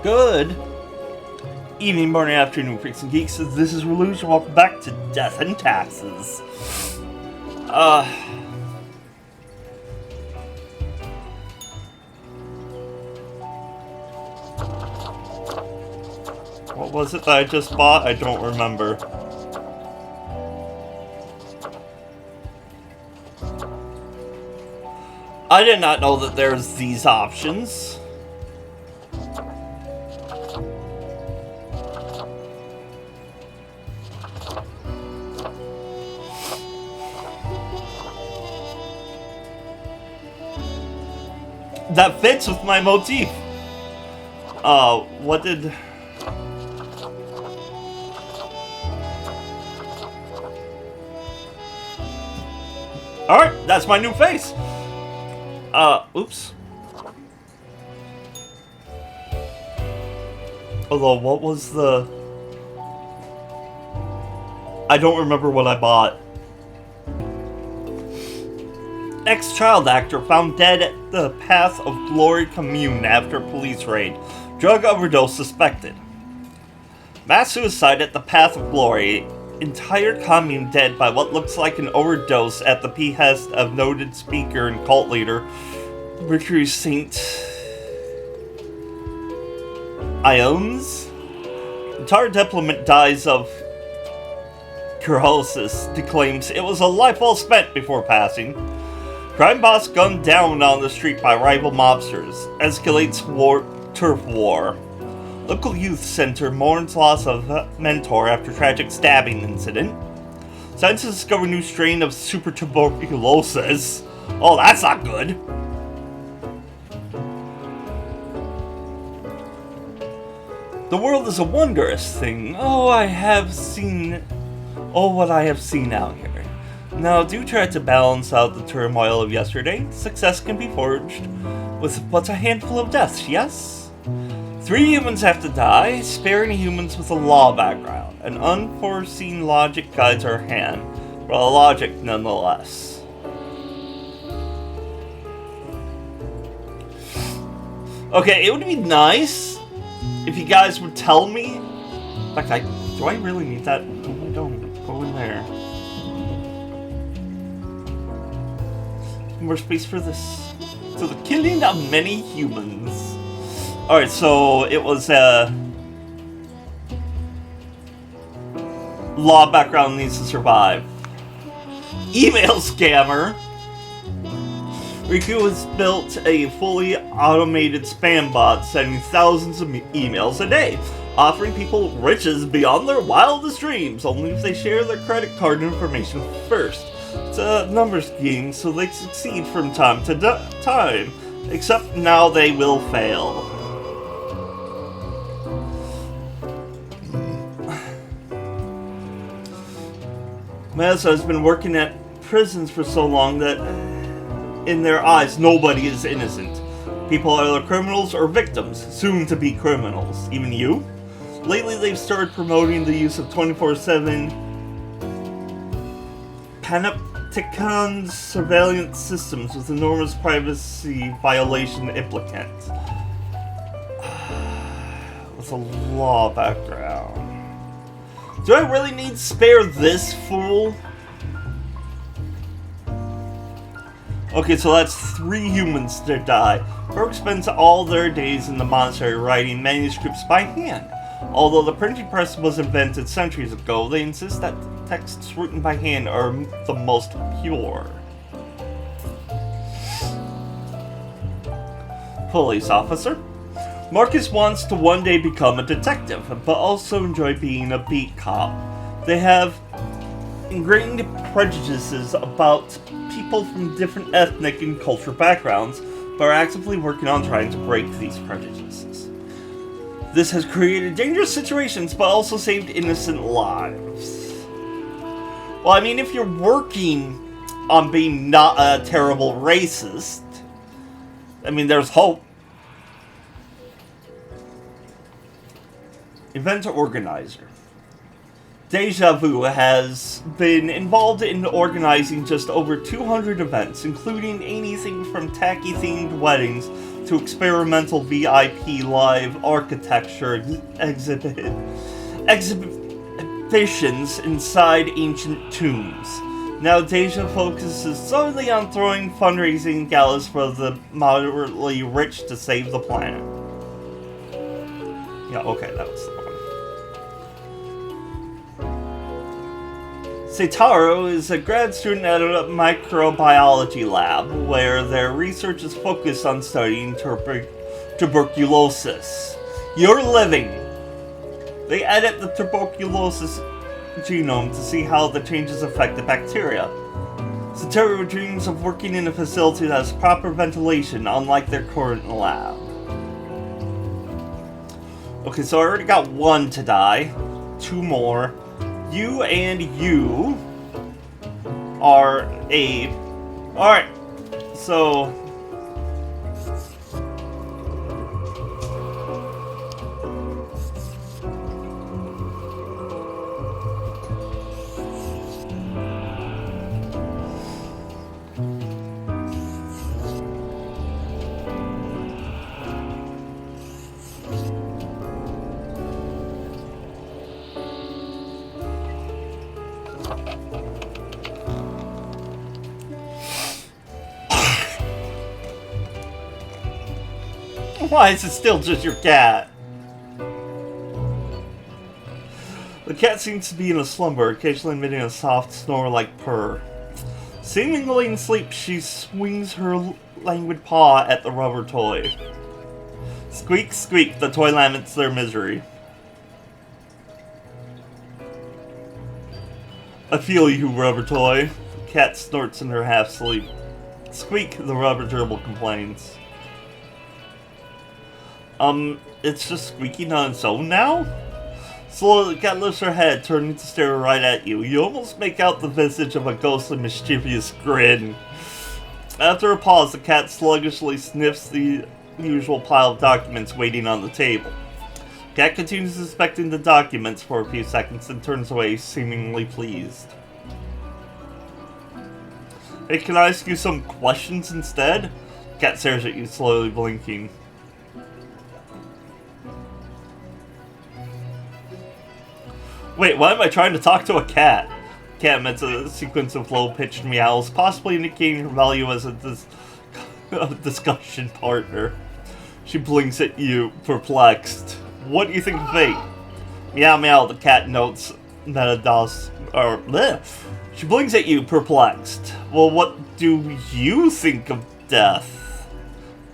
Good evening, morning, afternoon, freaks and geeks. This is Railuge, and welcome back to Death and Taxes. What was it that I just bought? I don't remember. I did not know that there's these options. That fits with my motif. What did... Alright, that's my new face. Oops. Although, what was the... I don't remember what I bought. Ex-child actor found dead at the Path of Glory commune after police raid. Drug overdose suspected. Mass suicide at the Path of Glory. Entire commune dead by what looks like an overdose at the behest of noted speaker and cult leader Richard St. Iones. Entire diplomat dies of cirrhosis. Declaims it was a life well spent before passing. Crime boss gunned down on the street by rival mobsters. Escalates turf war. Local youth center mourns loss of mentor after tragic stabbing incident. Scientists discover new strain of super tuberculosis. Oh, that's not good. The world is a wondrous thing. Oh, what I have seen out here. Now, do try to balance out the turmoil of yesterday. Success can be forged with but a handful of deaths, yes? 3 humans have to die, sparing humans with a law background. An unforeseen logic guides our hand, but a logic nonetheless. Okay, it would be nice if you guys would tell me. In fact, do I really need that? No, I don't. Go in there. More space for this. So the killing of many humans. Alright, so it was law background needs to survive. Email scammer. Riku has built a fully automated spam bot sending thousands of emails a day, offering people riches beyond their wildest dreams, only if they share their credit card information first. It's a numbers game, so they succeed from time to time, except now they will fail. Mesa has been working at prisons for so long that, in their eyes, nobody is innocent. People are either criminals or victims, soon to be criminals. Even you? Lately, they've started promoting the use of 24/7 panopticon surveillance systems with enormous privacy violation implicant. With a law background. Do I really need to spare this fool? Okay, so that's 3 humans to die. Rogue spends all their days in the monastery writing manuscripts by hand. Although the printing press was invented centuries ago, they insist that texts written by hand are the most pure. Police officer. Marcus wants to one day become a detective, but also enjoy being a beat cop. They have ingrained prejudices about people from different ethnic and cultural backgrounds, but are actively working on trying to break these prejudices. This has created dangerous situations, but also saved innocent lives. Well, I mean, if you're working on being not a terrible racist, I mean, there's hope. Event organizer. Deja Vu has been involved in organizing just over 200 events, including anything from tacky-themed weddings to experimental VIP live architecture exhibitions inside ancient tombs. Now Deja focuses solely on throwing fundraising galas for the moderately rich to save the planet. Yeah, okay, that was the one. Seitaro is a grad student at a microbiology lab, where their research is focused on studying tuberculosis. You're living. They edit the tuberculosis genome to see how the changes affect the bacteria. Seitaro dreams of working in a facility that has proper ventilation, unlike their current lab. Okay, so I already got one to die. 2 more. You and you are a... Alright, so... Why is it still just your cat? The cat seems to be in a slumber, occasionally emitting a soft snore-like purr. Seemingly in sleep, she swings her languid paw at the rubber toy. Squeak, squeak, the toy laments their misery. I feel you, rubber toy. The cat snorts in her half-sleep. Squeak, the rubber gerbil complains. It's just squeaking on its own now? Slowly, the cat lifts her head, turning to stare right at you. You almost make out the visage of a ghostly, mischievous grin. After a pause, the cat sluggishly sniffs the usual pile of documents waiting on the table. The cat continues inspecting the documents for a few seconds and turns away, seemingly pleased. Hey, can I ask you some questions instead? The cat stares at you, slowly blinking. Wait, why am I trying to talk to a cat? Cat emits a sequence of low-pitched meows, possibly indicating her value as a discussion partner. She blinks at you, perplexed. What do you think of fate? Meow meow, the cat notes metados... or... bleh. She blinks at you, perplexed. Well, what do you think of death?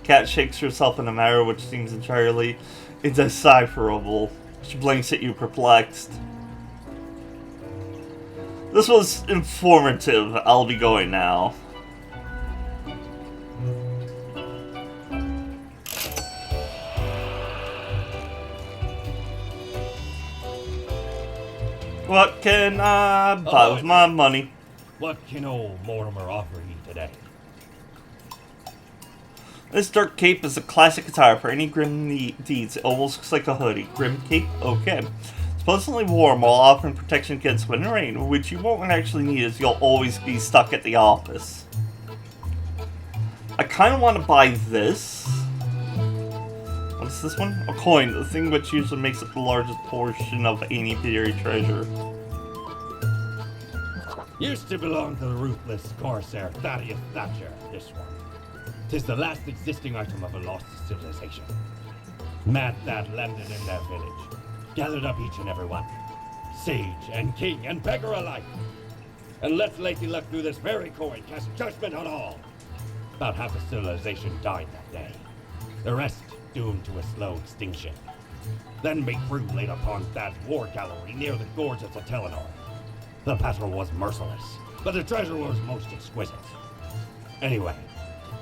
Cat shakes herself in a manner which seems entirely indecipherable. She blinks at you, perplexed. This was informative. I'll be going now. What can I buy with my money? What can old Mortimer offer you today? This dark cape is a classic attire for any grim deeds. It almost looks like a hoodie. Grim cape? Okay. It's pleasantly warm while offering protection against wind and rain, which you won't actually need as you'll always be stuck at the office. I kind of want to buy this. What is this one? A coin, the thing which usually makes up the largest portion of any buried treasure. Used to belong to the ruthless Corsair Thaddeus Thatcher, this one. 'Tis the last existing item of a lost civilization. Mad Thad landed in their village, gathered up each and every one. Sage and king and beggar alike. And let Lady Luck through this very coin cast judgment on all. About half the civilization died that day. The rest doomed to a slow extinction. Then my crew laid upon Thad's war gallery near the gorge of the Telenor. The battle was merciless, but the treasure was most exquisite. Anyway,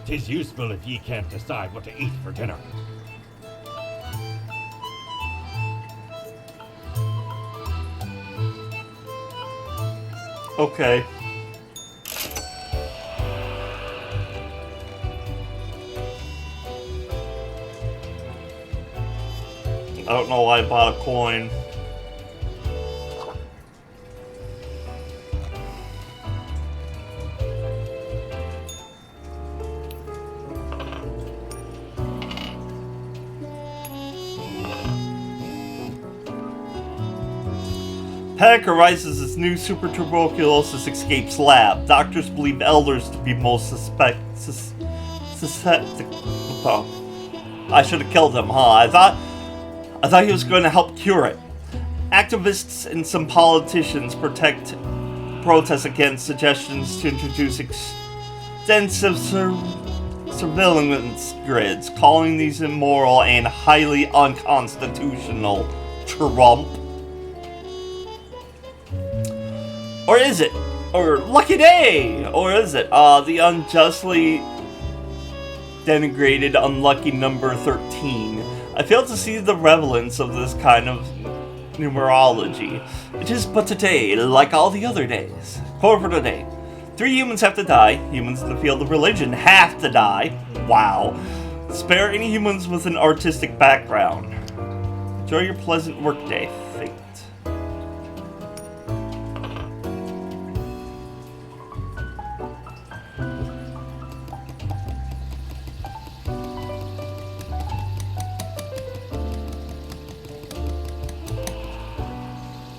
'tis useful if ye can't decide what to eat for dinner. Okay. I don't know why I bought a coin. Panic arises as new super tuberculosis escapes lab. Doctors believe elders to be most susceptible. I should have killed him, huh? I thought he was going to help cure it. Activists and some politicians protest against suggestions to introduce extensive surveillance grids, calling these immoral and highly unconstitutional. Trump. Or is it? Or lucky day? Or is it? The unjustly denigrated unlucky number 13. I fail to see the relevance of this kind of numerology. It is but a day, like all the other days. Quote for today. 3 humans have to die. Humans in the field of religion have to die. Wow. Spare any humans with an artistic background. Enjoy your pleasant workday, Fate.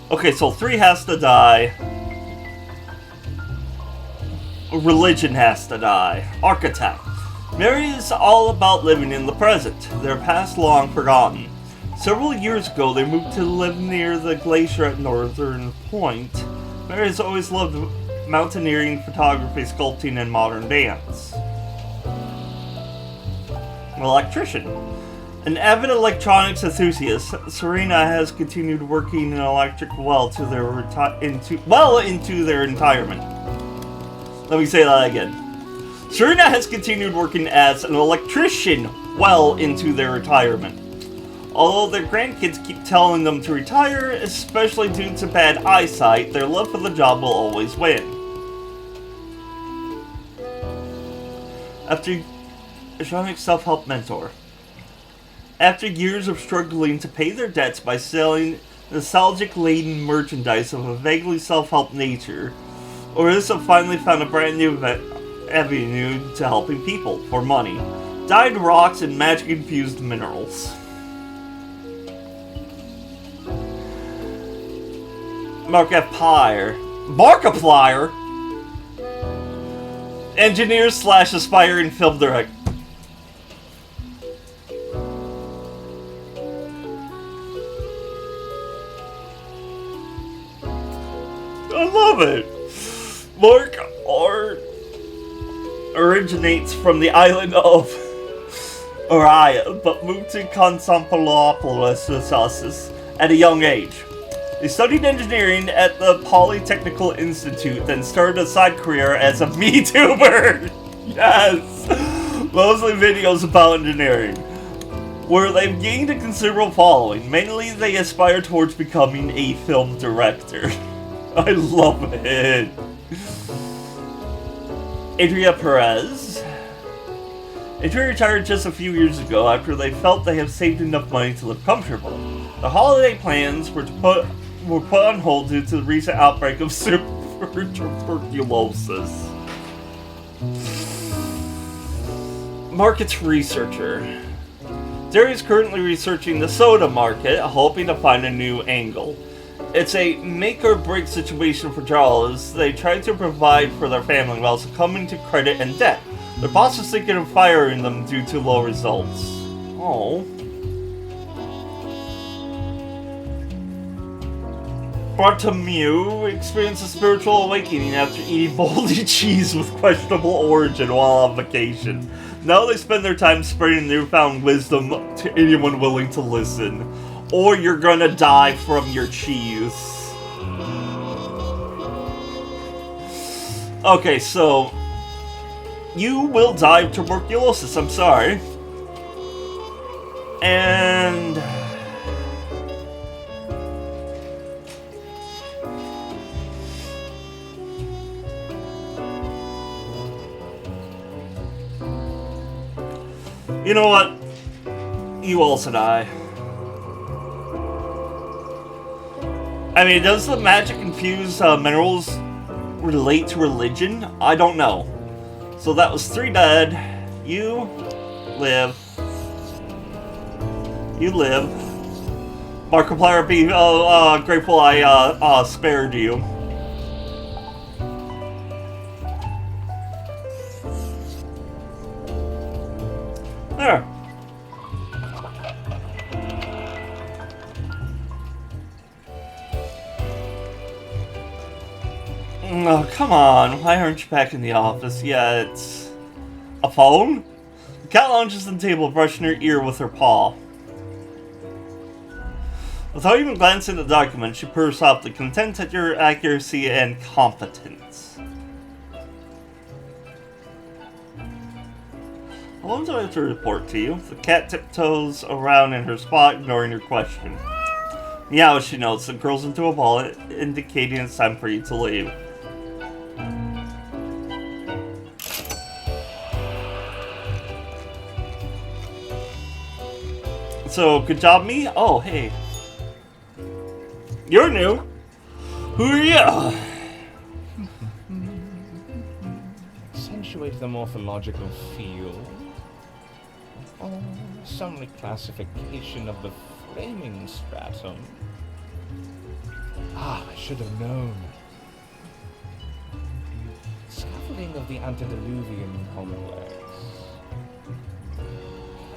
Okay, so 3 has to die. Religion has to die. Architect. Mary is all about living in the present, their past long forgotten. Several years ago, they moved to live near the glacier at Northern Point. Mary has always loved mountaineering, photography, sculpting, and modern dance. An electrician. An avid electronics enthusiast, Serena has continued working in electric into their retirement. Let me say that again. Serena has continued working as an electrician well into their retirement. Although their grandkids keep telling them to retire, especially due to bad eyesight, their love for the job will always win. After electronic self-help mentor. After years of struggling to pay their debts by selling nostalgic-laden merchandise of a vaguely self-help nature, Orissa finally found a brand new avenue to helping people for money. Dyed rocks and magic-infused minerals. Markiplier? Engineer / aspiring film director. I love it. Mark art originates from the island of Orion, but moved to Constantinopolis at a young age. He studied engineering at the Polytechnical Institute, then started a side career as a VTuber. Yes! Mostly videos about engineering, where they've gained a considerable following. Mainly, they aspire towards becoming a film director. I love it. Adria Perez. Adria retired just a few years ago after they felt they have saved enough money to live comfortable. The holiday plans were put on hold due to the recent outbreak of super tuberculosis. Markets researcher. Derry is currently researching the soda market, hoping to find a new angle. It's a make-or-break situation for Charles. They try to provide for their family while succumbing to credit and debt. Their boss is thinking of firing them due to low results. Oh. Bartomeu experienced a spiritual awakening after eating moldy cheese with questionable origin while on vacation. Now they spend their time spreading newfound wisdom to anyone willing to listen. Or you're gonna die from your cheese. Okay, so you will die of tuberculosis, I'm sorry. And you know what? You also die. I mean, does the magic-infused minerals relate to religion? I don't know. So that was 3 dead. You live. You live. Markiplier be grateful I spared you. There. Oh, come on. Why aren't you back in the office yet? A phone? The cat lounges on the table, brushing her ear with her paw. Without even glancing at the document, she purrs softly, content at your accuracy and competence. How long do I have to report to you? The cat tiptoes around in her spot, ignoring your question. Meow, she notes, and curls into a ball, indicating it's time for you to leave. So, good job, me? Oh, hey. You're new. Who are you? Accentuate the morphological feel. Or some reclassification of the framing stratum. Ah, I should have known. Scaffolding of the antediluvian complex.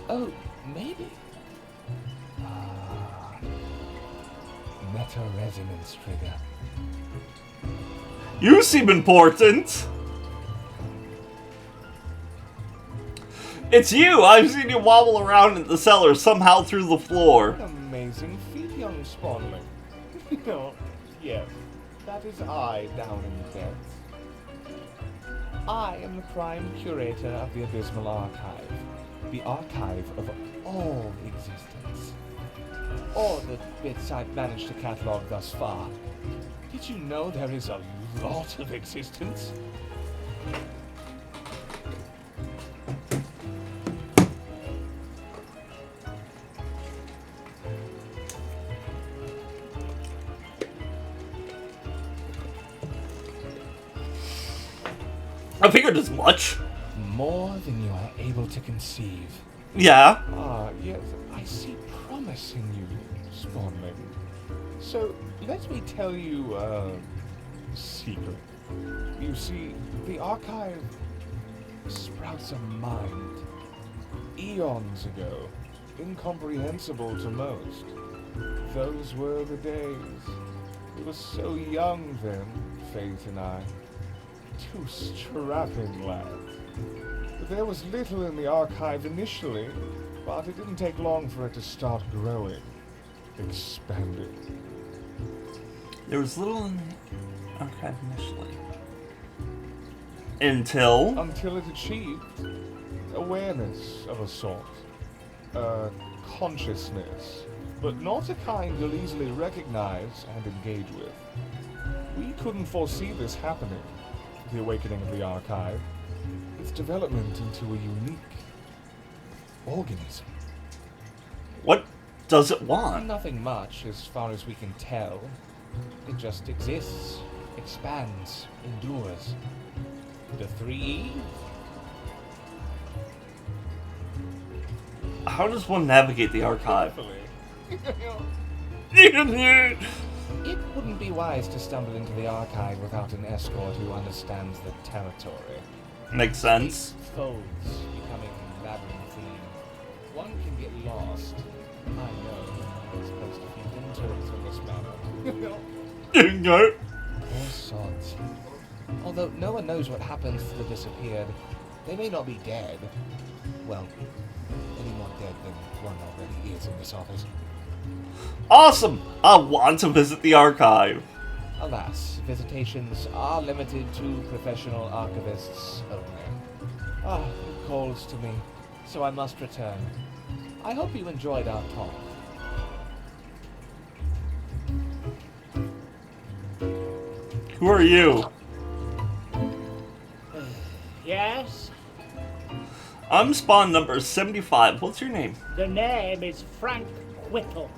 Oh, maybe. Meta-resonance trigger. You seem important. It's you! I've seen you wobble around in the cellar, somehow through the floor. Amazing feat, young spawnling. No, yes, that is I down in the depths. I am the prime curator of the Abysmal Archive. The archive of all existence. Or the bits I've managed to catalog thus far. Did you know there is a lot of existence? I figured as much. More than you are able to conceive. Yeah. Ah, yes, I see promise in you, Spawnling. So, let me tell you a secret. You see, the archive sprouts a mind. Eons ago, incomprehensible to most. Those were the days. We were so young then, Faith and I. Two strapping lads. There was little in the archive initially, but it didn't take long for it to start growing, expanding. There was little in the archive initially. Until Until it achieved awareness of a sort. Consciousness. But not a kind you'll easily recognize and engage with. We couldn't foresee this happening, the awakening of the archive. Its development into a unique organism. what does it want? Nothing much, as far as we can tell. It just exists, expands, endures. The 3E? How does one navigate the archive? It wouldn't be wise to stumble into the archive without an escort who understands the territory. Makes sense. Folds becoming labyrinthine. One can get lost. I know. I'm supposed to feed into it in this manner. Poor sods. Although no one knows what happens to the disappeared, they may not be dead. Well, any more dead than one already is in this office. Awesome! I want to visit the archive. Alas, visitations are limited to professional archivists only. Ah, it calls to me, so I must return. I hope you enjoyed our talk. Who are you? Yes? I'm spawn number 75. What's your name? The name is Frank Whittle.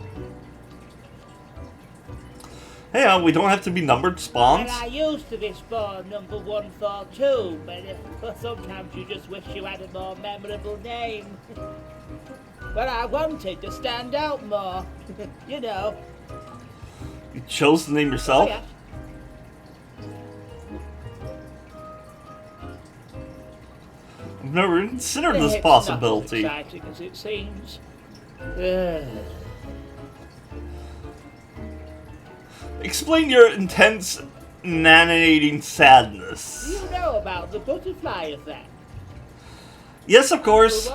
Hey, we don't have to be numbered spawns. And I used to be spawn number 142, but sometimes you just wish you had a more memorable name. but I wanted to stand out more. You know. You chose the name Oh, yourself? yes. I've never considered this It's possibility. not as exciting as it seems. Ugh. Explain your intense, emanating sadness. You know about the butterfly effect. Yes, of course.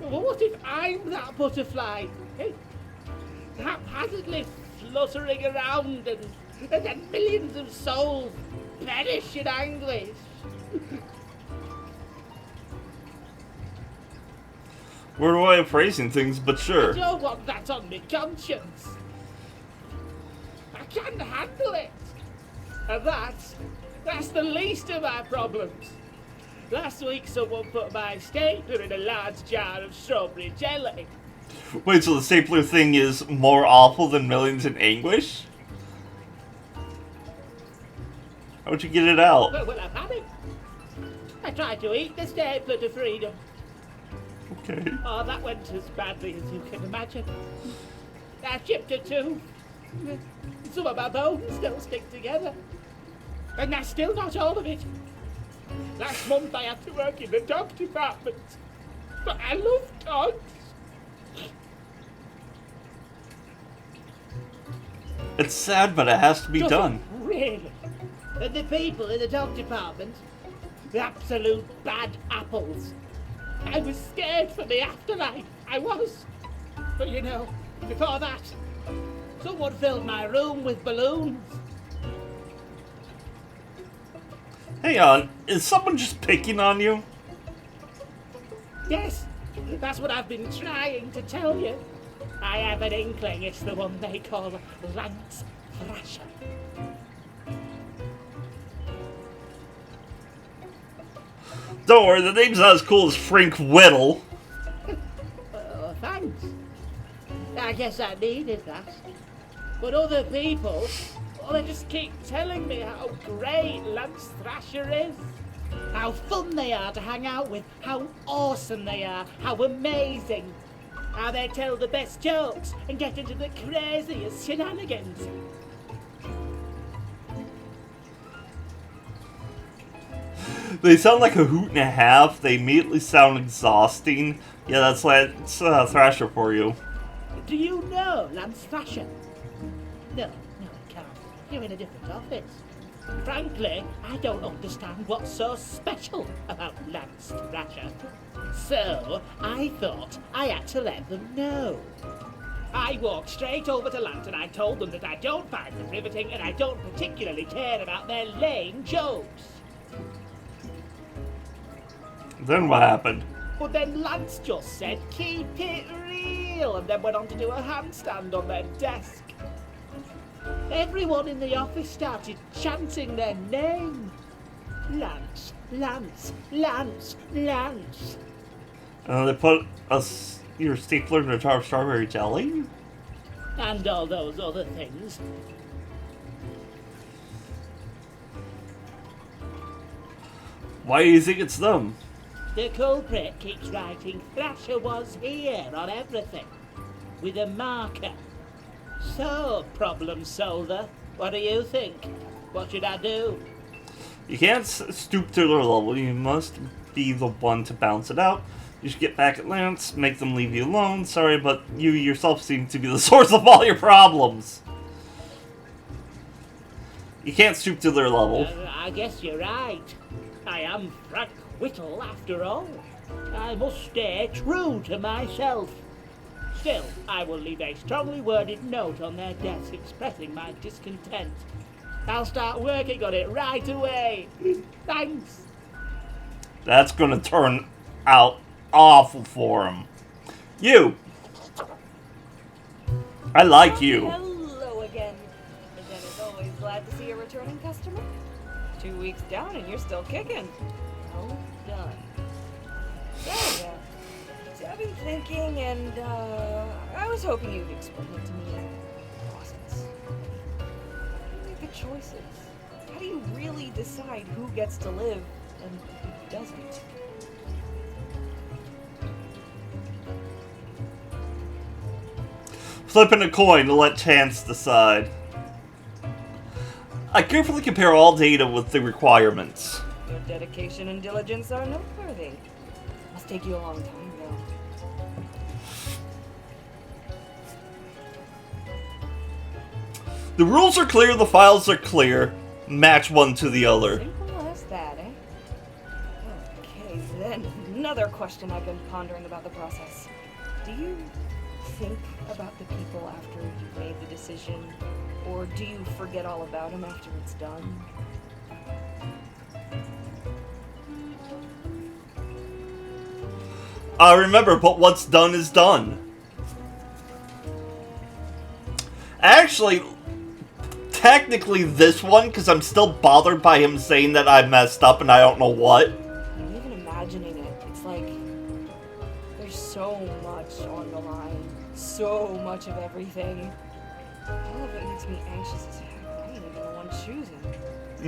What if I'm that butterfly? Haphazardly fluttering around and then millions of souls perish in anguish. Weird way of phrasing things, but I sure. don't want that on my conscience. I can't handle it. And that's the least of my problems. Last week someone put my stapler in a large jar of strawberry jelly. Wait, so the stapler thing is more awful than millions in anguish? How'd you get it out? Well, I've had it. I tried to eat the stapler to freedom. Okay. Oh, that went as badly as you can imagine. I chipped a tooth. Some of my bones still stick together. And that's still not all of it. Last month I had to work in the dog department. But I love dogs. It's sad, but it has to be Does it done. Really? And the people in the dog department, the absolute bad apples. I was scared for the afterlife. I was. But you know, before that, someone filled my room with balloons. Hang on, is someone just picking on you? Yes, that's what I've been trying to tell you. I have an inkling it's the one they call Lance Thrasher. Don't worry, the name's not as cool as Frank Whittle. Oh, thanks. I guess I needed that. But other people, well, they just keep telling me how great Lance Thrasher is. How fun they are to hang out with, how awesome they are, how amazing. How they tell the best jokes and get into the craziest shenanigans. They sound like a hoot and a half. They immediately sound exhausting. Yeah, that's Thrasher for you. Do you know Lance Thrasher? No, you can't. You're in a different office. Frankly, I don't understand what's so special about Lance Thrasher. So, I thought I had to let them know. I walked straight over to Lance and I told them that I don't find them riveting and I don't particularly care about their lame jokes. Then what happened? But then Lance just said, keep it real, and then went on to do a handstand on their desk. Everyone in the office started chanting their name. Lance, Lance, Lance, Lance. They put your stapler in a jar of strawberry jelly? And all those other things. Why do you think it's them? The culprit keeps writing Thrasher was here on everything. With a marker. So, problem solver, what do you think? What should I do? You can't stoop to their level. You must be the one to bounce it out. You should get back at Lance, make them leave you alone. Sorry, but you yourself seem to be the source of all your problems. You can't stoop to their level. I guess you're right. I am Frank Whittle after all. I must stay true to myself. Still, I will leave a strongly worded note on their desk expressing my discontent. I'll start working on it right away. Thanks. That's gonna turn out awful for him. You! I like you. Hello again. Again, as always, glad to see a returning customer. 2 weeks down and you're still kicking. Well done. So, I've been thinking and, I was hoping you'd explain it to me in a process. How do you make the choices? How do you really decide who gets to live and who doesn't? Flipping a coin to let chance decide. I carefully compare all data with the requirements. Your dedication and diligence are noteworthy. Must take you a long time, though. The rules are clear, the files are clear. Match one to the other. Simple as that, eh? Okay, then. Another question I've been pondering about the process. Do you think about the people after you've made the decision? Or do you forget all about them after it's done? I remember, but what's done is done. Actually, technically this one, because I'm still bothered by him saying that I messed up and I don't know what. I'm even imagining it. It's like there's so much on the line. So much of everything. All of it makes me anxious as heck. I ain't even the one choosing.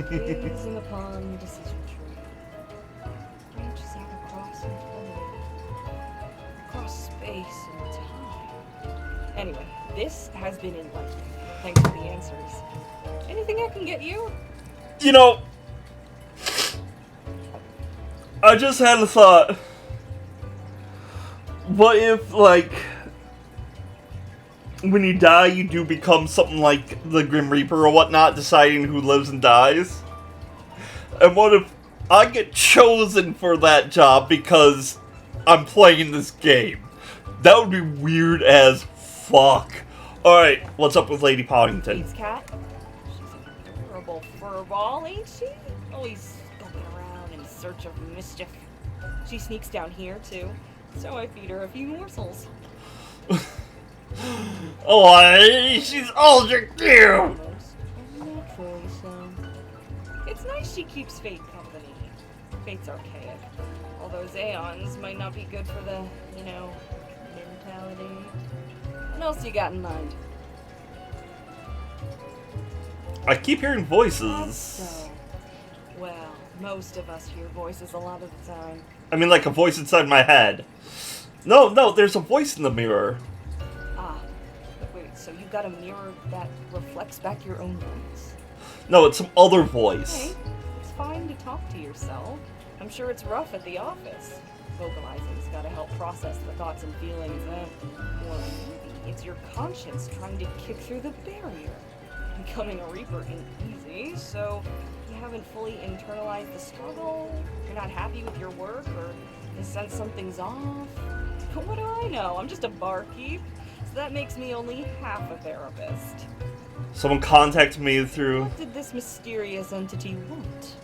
Gazing upon the decision tree. Branches out across infinity. Across space and time. Anyway, this has been enlightening. Thanks for the answers. Anything I can get you? You know, I just had a thought. What if, like, when you die, you do become something like the Grim Reaper or whatnot, deciding who lives and dies? And what if I get chosen for that job because I'm playing this game? That would be weird as fuck. Alright, what's up with Lady Poddington? Pete's cat? She's an adorable furball, ain't she? Always scoping around in search of mischief. She sneaks down here, too. So I feed her a few morsels. Oh, she's ultra cute! Almost naturally so. It's nice she keeps Fate company. Fate's archaic. All those aeons might not be good for the, you know, mentality. What else you got in mind? I keep hearing voices. So, well, most of us hear voices a lot of the time. I mean, like a voice inside my head. No, there's a voice in the mirror. Ah, but wait, so you got a mirror that reflects back your own voice? No, it's some other voice. Hey, it's fine to talk to yourself. I'm sure it's rough at the office. Vocalizing's gotta help process the thoughts and feelings, or maybe it's your conscience trying to kick through the barrier. Becoming a Reaper ain't easy, so you haven't fully internalized the struggle, you're not happy with your work, or you sense something's off. What do I know? I'm just a barkeep, so that makes me only half a therapist. Someone contacted me through... What did this mysterious entity want?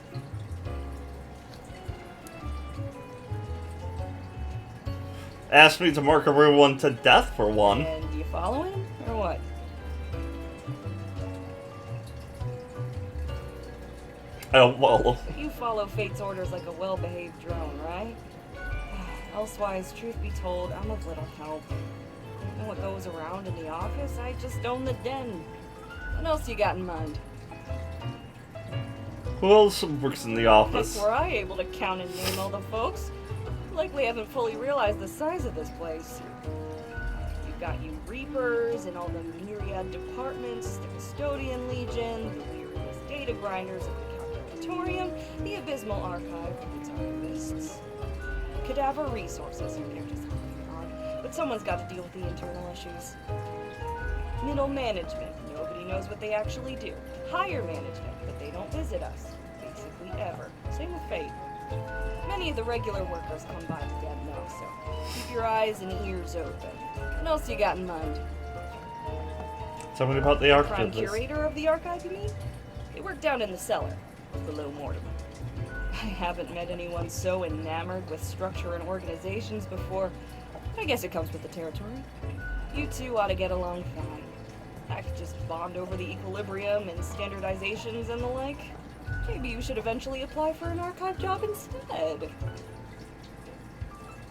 Asked me to mark everyone to death for one. And do you follow him, or what? Well... You follow Fate's orders like a well-behaved drone, right? Elsewise, truth be told, I'm of little help. I don't know what goes around in the office, I just own the den. What else you got in mind? Who else works in the office? Were I able to count and name all the folks? Likely haven't fully realized the size of this place. You've got you Reapers and all the myriad departments, the Custodian Legion, the weariness data grinders of the Calculatorium, the Abysmal Archive with its archivists. Cadaver resources, and they're just on, but someone's got to deal with the internal issues. Middle management, nobody knows what they actually do. Higher management, but they don't visit us, basically ever. Same with Fate. Many of the regular workers come by the dead now, so keep your eyes and ears open. What else you got in mind? Tell me about the Prime archive. curator of the archive, you mean? They work down in the cellar, below Mortimer. I haven't met anyone so enamored with structure and organizations before. I guess it comes with the territory. You two ought to get along fine. I could just bond over the equilibrium and standardizations and the like. Maybe you should eventually apply for an archive job instead.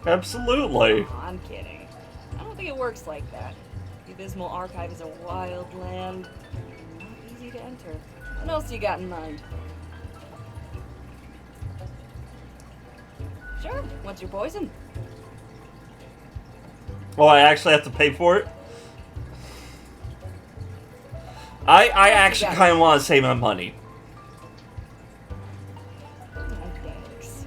Absolutely. Oh, I'm kidding. I don't think it works like that. The Abysmal Archive is a wild land. Not easy to enter. What else you got in mind? Sure, what's your poison? Oh, I actually have to pay for it? I actually kind of want to save my money. Oh, thanks.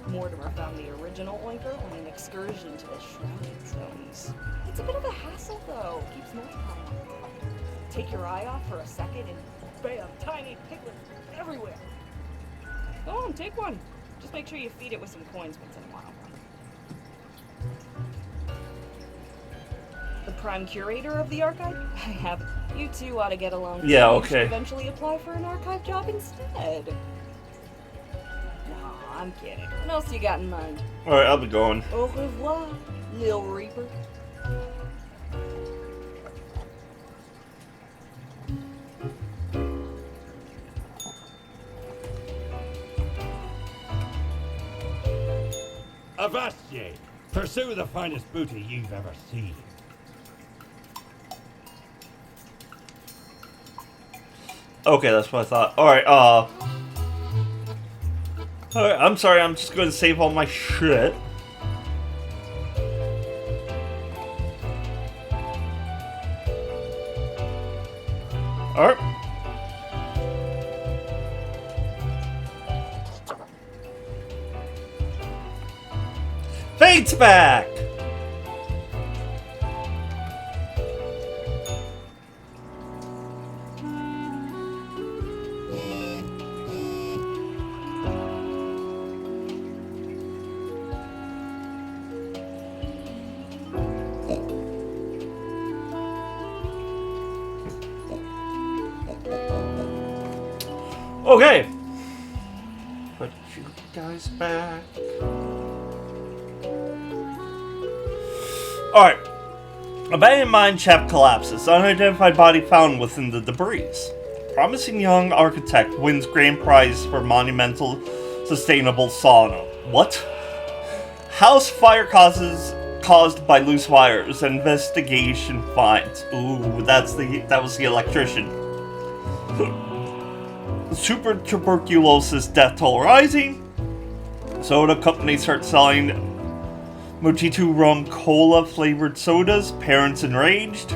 Mortimer found the original oinker on an excursion to the Shrouded Zones. It's a bit of a hassle, though. Keeps multiplying. Take your eye off for a second and bam, tiny piglets everywhere. Go on, take one. Just make sure you feed it with some coins once in a while. The prime curator of the archive? I have it. You two ought to get along. Yeah, You okay. should eventually apply for an archive job instead. No, I'm kidding. What else you got in mind? Alright, I'll be going. Au revoir, Lil Reaper. Avast ye! Pursue the finest booty you've ever seen. Okay, that's what I thought. Alright, Alright, I'm sorry, I'm just going to save all my shit. Alright. Fate's back! Okay. Put you guys back. Alright. Abandoned mine shaft collapses. Unidentified body found within the debris. Promising young architect wins grand prize for monumental sustainable sauna. What? House fire caused by loose wires. Investigation finds. Ooh, that was the electrician. Super tuberculosis death toll rising. Soda companies start selling Mojitu rum cola flavored sodas. Parents enraged.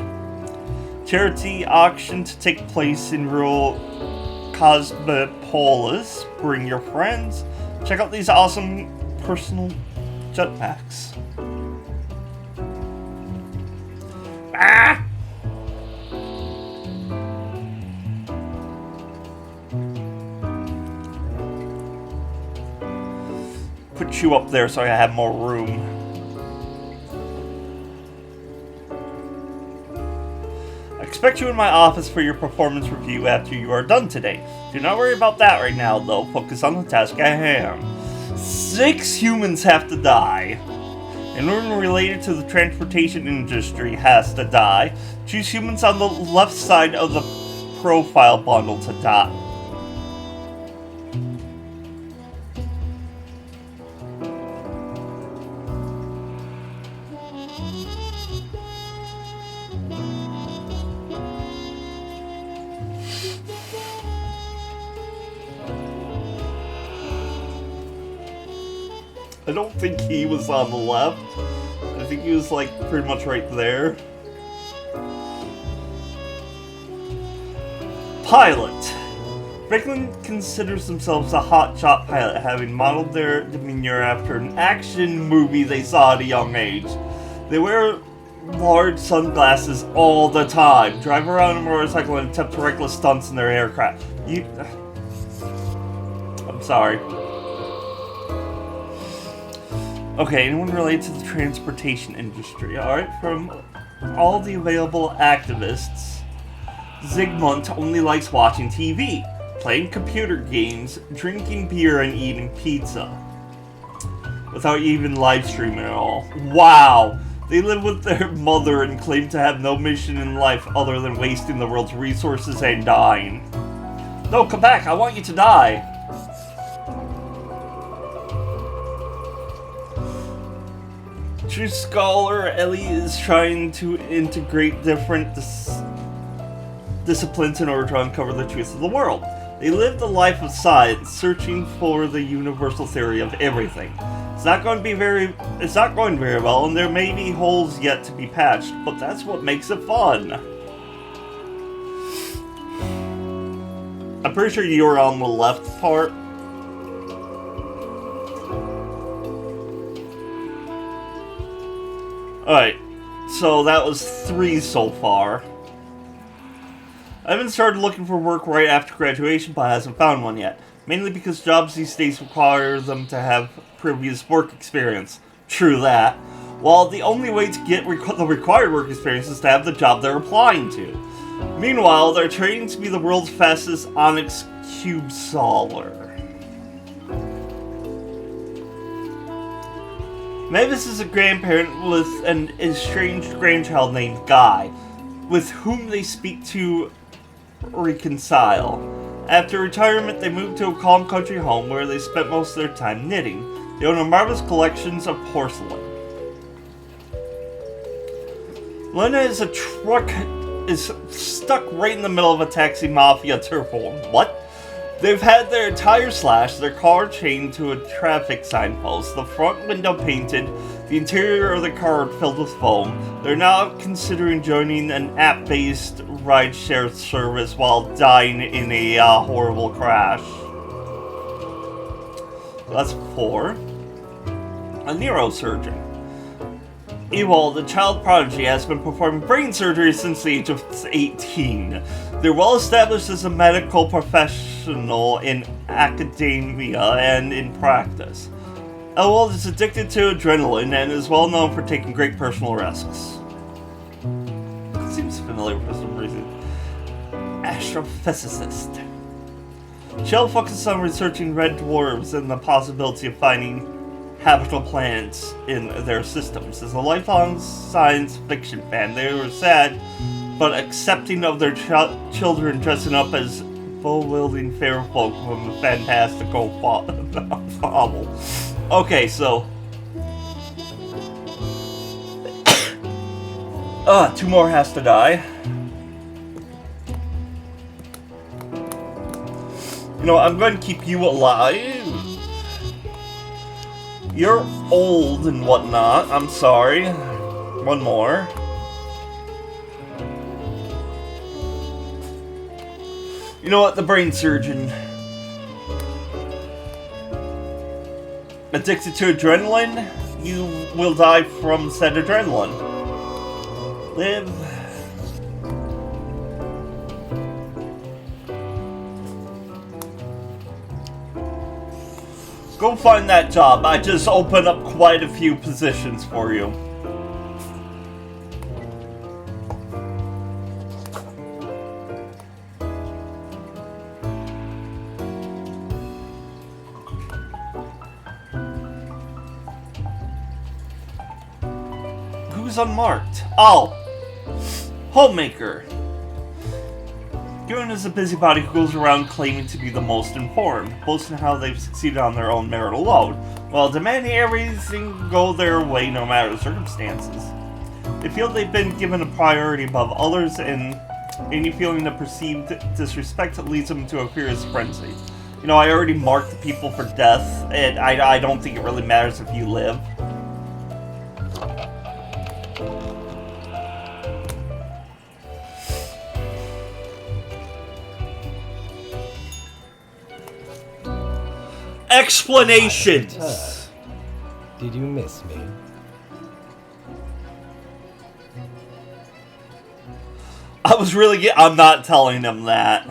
Charity auction to take place in rural Cosmopolis. Bring your friends. Check out these awesome personal jetpacks. Ah! Put you up there so I have more room. I expect you in my office for your performance review after you are done today. Do not worry about that right now, though. Focus on the task at hand. 6 humans have to die. Anyone related to the transportation industry has to die. Choose humans on the left side of the profile bundle to die. I don't think he was on the left. I think he was like pretty much right there. Pilot. Franklin considers themselves a hotshot pilot, having modeled their demeanor after an action movie they saw at a young age. They wear large sunglasses all the time, drive around a motorcycle, and attempt reckless stunts in their aircraft. I'm sorry. Okay, anyone related to the transportation industry? Alright, from all the available activists, Zygmunt only likes watching TV, playing computer games, drinking beer, and eating pizza. Without even live streaming at all. Wow! They live with their mother and claim to have no mission in life other than wasting the world's resources and dying. No, come back! I want you to die! True scholar Ellie is trying to integrate different disciplines in order to uncover the truth of the world. They live the life of science, searching for the universal theory of everything. It's not going very well, and there may be holes yet to be patched, but that's what makes it fun. I'm pretty sure you were on the left part. Alright, so that was 3 so far. I haven't started looking for work right after graduation, but hasn't found one yet. Mainly because jobs these days require them to have previous work experience. True that. While the only way to get the required work experience is to have the job they're applying to. Meanwhile, they're training to be the world's fastest onyx cube solver. Mavis is a grandparent with an estranged grandchild named Guy, with whom they speak to reconcile. After retirement, they moved to a calm country home where they spent most of their time knitting. They own a marvelous collections of porcelain. Lena is stuck right in the middle of a taxi mafia turf war. What? They've had their tire slashed, their car chained to a traffic signpost, the front window painted, the interior of the car filled with foam. They're now considering joining an app-based rideshare service while dying in a horrible crash. So that's 4. A neurosurgeon. Ewald, the child prodigy, has been performing brain surgery since the age of 18. They're well established as a medical professional in academia and in practice. Ewald is addicted to adrenaline and is well known for taking great personal risks. Seems familiar for some reason. Astrophysicist. Shell focuses on researching red dwarves and the possibility of finding habitable planets in their systems. As a lifelong science fiction fan, they were sad but accepting of their children dressing up as bull-wielding fair folk from a fantastical novel. Okay, so 2 more has to die. You know, I'm going to keep you alive. You're old and whatnot. I'm sorry. 1 more. You know what? The brain surgeon. Addicted to adrenaline? You will die from said adrenaline. Live. Go find that job. I just opened up quite a few positions for you. Who's unmarked? Oh! Homemaker. Goon is a busybody who goes around claiming to be the most informed, boasting how they've succeeded on their own marital load, while demanding everything go their way no matter the circumstances. They feel they've been given a priority above others, and any feeling of perceived disrespect leads them to a furious frenzy. You know, I already marked the people for death, and I don't think it really matters if you live. Explanations. Did you miss me? I was really I'm not telling them that.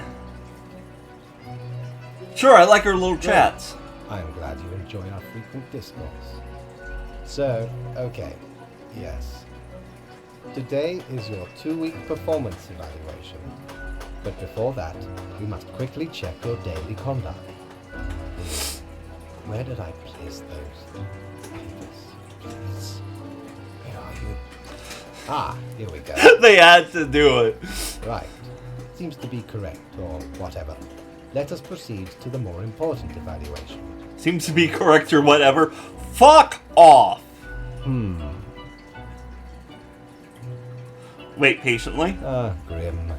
Sure, I like our little chats. I'm glad you enjoy our frequent discourse. So, okay, yes. Today is your 2-week performance evaluation. But before that, we must quickly check your daily conduct. Where did I place those papers? Please. Where are you? Ah, here we go. They had to do it. Right. Seems to be correct, or whatever. Let us proceed to the more important evaluation. Seems to be correct or whatever. Fuck off. Wait patiently. Grim.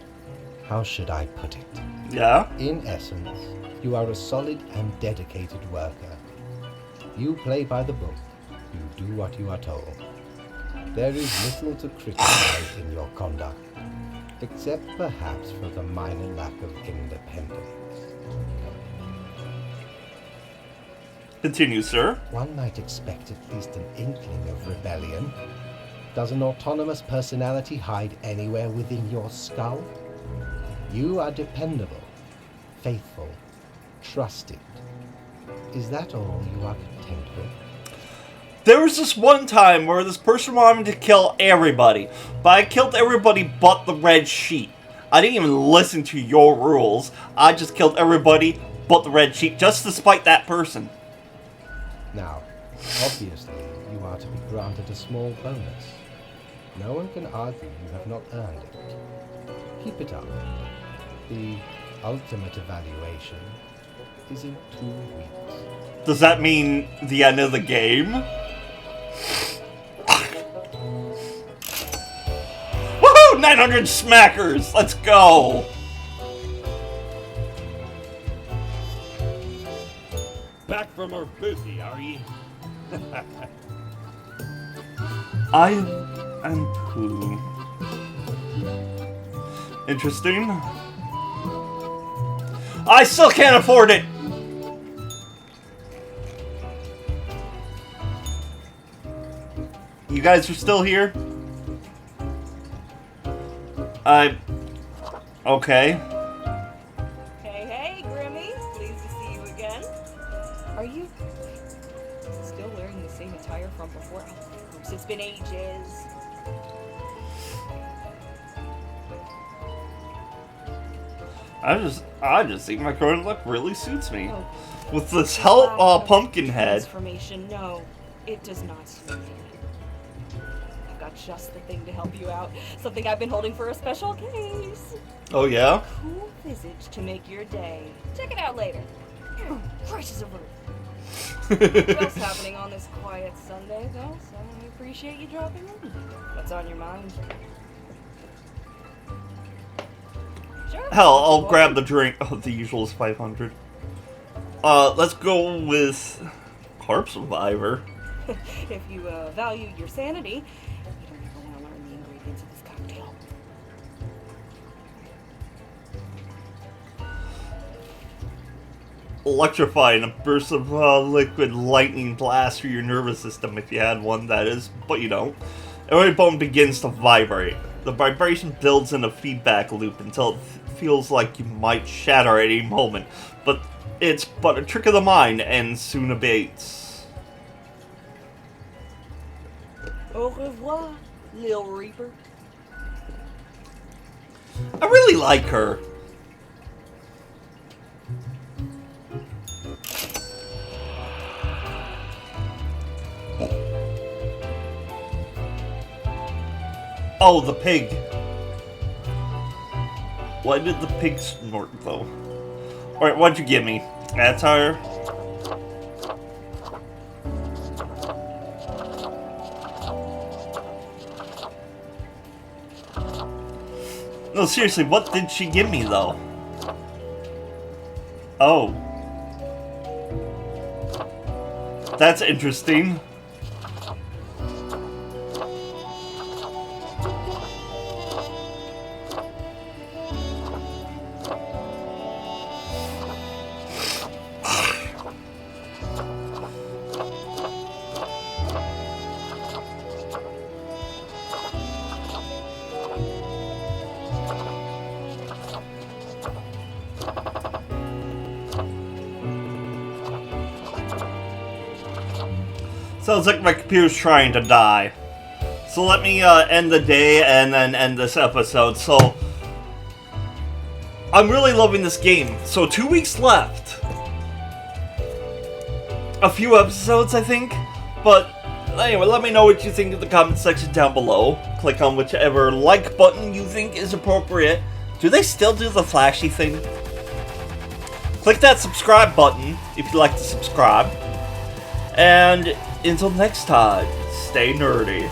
How should I put it? Yeah? In essence, you are a solid and dedicated worker. You play by the book. You do what you are told. There is little to criticize in your conduct. except perhaps for the minor lack of independence. Continue, sir. One might expect at least an inkling of rebellion. Does an autonomous personality hide anywhere within your skull? You are dependable, faithful, trusted. Is that all you are content with? There was this one time where this person wanted to kill everybody, but I killed everybody but the red sheep. I didn't even listen to your rules. I just killed everybody but the red sheep, just to spite that person. Now, obviously, you are to be granted a small bonus. No one can argue you have not earned it. Keep it up. The ultimate evaluation is in 2 weeks. Does that mean the end of the game? Woohoo! 900 smackers! Let's go! Back from our busy, are ye? I am Pooh. Interesting. I still can't afford it! You guys are still here? Okay. Hey, Grimmy. Pleased to see you again. Are you still wearing the same attire from before? Of course, it's been ages. I just think my current look really suits me. Oh. With this pumpkin head. Transformation, no, it does not suit me. I've got just the thing to help you out. Something I've been holding for a special case. Oh yeah? Cool visage to make your day. Check it out later. Gracious of earth. What else happening on this quiet Sunday, though? So I appreciate you dropping in. What's on your mind? Sure. Hell, I'll grab the drink. Oh, the usual is 500. Let's go with Carp Survivor. If you value your sanity, you don't ever want to learn the ingredients of this cocktail. Electrifying, a burst of liquid lightning blast through your nervous system, if you had one, that is, but you don't. Every bone begins to vibrate. The vibration builds in a feedback loop until it feels like you might shatter at any moment, but it's but a trick of the mind and soon abates. Au revoir, Lil Reaper. I really like her. Oh, the pig. Why did the pig snort, though? Alright, what'd you give me? Attire? No, seriously, what did she give me, though? Oh. That's interesting. Sounds like my computer's trying to die. So let me end the day and then end this episode. So, I'm really loving this game. So 2 weeks left. A few episodes, I think. But anyway, let me know what you think in the comment section down below. Click on whichever like button you think is appropriate. Do they still do the flashy thing? Click that subscribe button if you'd like to subscribe. And until next time, stay nerdy.